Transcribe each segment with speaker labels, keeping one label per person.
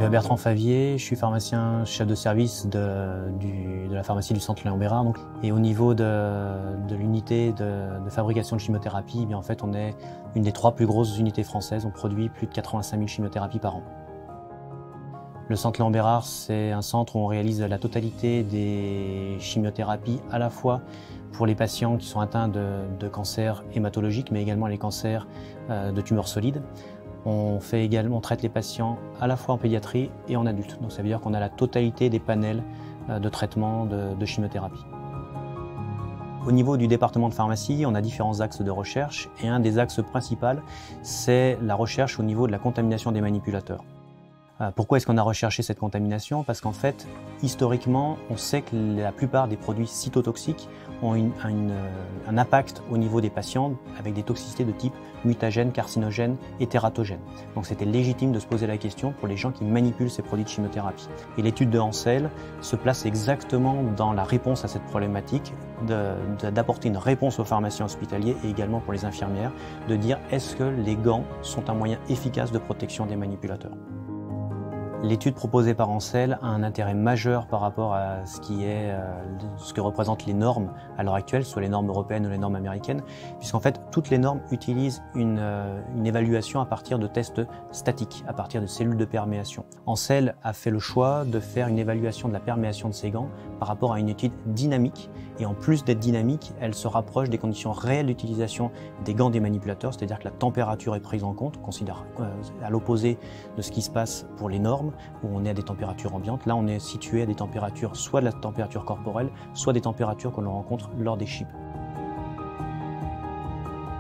Speaker 1: Bertrand Favier, je suis pharmacien chef de service de la pharmacie du centre Léon Bérard. Et au niveau de l'unité de fabrication de chimiothérapie, en fait, on est une des 3 plus grosses unités françaises. On produit plus de 85 000 chimiothérapies par an. Le centre Léon Bérard, c'est un centre où on réalise la totalité des chimiothérapies, à la fois pour les patients qui sont atteints de cancers hématologiques, mais également les cancers de tumeurs solides. On traite les patients à la fois en pédiatrie et en adulte. Donc ça veut dire qu'on a la totalité des panels de traitement de chimiothérapie. Au niveau du département de pharmacie, on a différents axes de recherche et un des axes principaux, c'est la recherche au niveau de la contamination des manipulateurs. Pourquoi est-ce qu'on a recherché cette contamination? Parce qu'en fait, historiquement, on sait que la plupart des produits cytotoxiques ont un impact au niveau des patients avec des toxicités de type mutagène, carcinogène et tératogène. Donc c'était légitime de se poser la question pour les gens qui manipulent ces produits de chimiothérapie. Et l'étude de Hansel se place exactement dans la réponse à cette problématique, d'apporter une réponse aux pharmaciens hospitaliers et également pour les infirmières, de dire est-ce que les gants sont un moyen efficace de protection des manipulateurs. L'étude proposée par Hansel a un intérêt majeur par rapport à ce que représentent les normes à l'heure actuelle, soit les normes européennes ou les normes américaines, puisqu'en fait toutes les normes utilisent une évaluation à partir de tests statiques, à partir de cellules de perméation. Hansel a fait le choix de faire une évaluation de la perméation de ces gants par rapport à une étude dynamique, et en plus d'être dynamique, elle se rapproche des conditions réelles d'utilisation des gants des manipulateurs, c'est-à-dire que la température est prise en compte, à l'opposé de ce qui se passe pour les normes, où on est à des températures ambiantes. Là, on est situé à des températures, soit de la température corporelle, soit des températures que l'on rencontre lors des chips.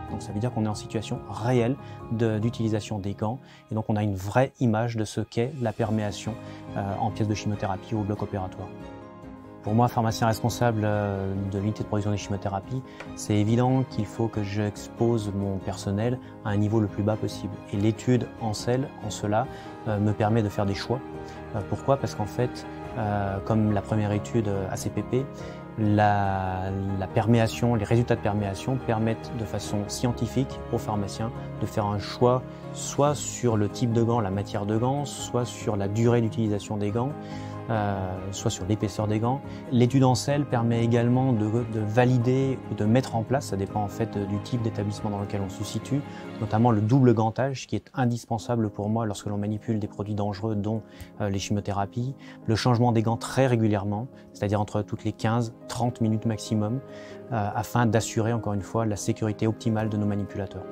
Speaker 1: Donc ça veut dire qu'on est en situation réelle d'utilisation des gants, et donc on a une vraie image de ce qu'est la perméation en pièces de chimiothérapie ou au bloc opératoire. Pour moi, pharmacien responsable de l'unité de production des chimiothérapies, c'est évident qu'il faut que j'expose mon personnel à un niveau le plus bas possible. Et l'étude Hansel, en cela, me permet de faire des choix. Pourquoi? Parce qu'en fait, comme la première étude ACPP, la perméation, les résultats de perméation permettent de façon scientifique aux pharmaciens de faire un choix soit sur le type de gant, la matière de gants, soit sur la durée d'utilisation des gants, soit sur l'épaisseur des gants. L'étude Hansel permet également de valider ou de mettre en place, ça dépend en fait du type d'établissement dans lequel on se situe, notamment le double gantage qui est indispensable pour moi lorsque l'on manipule des produits dangereux dont les chimiothérapies, le changement des gants très régulièrement, c'est-à-dire entre toutes les 15-30 minutes maximum, afin d'assurer encore une fois la sécurité optimale de nos manipulateurs.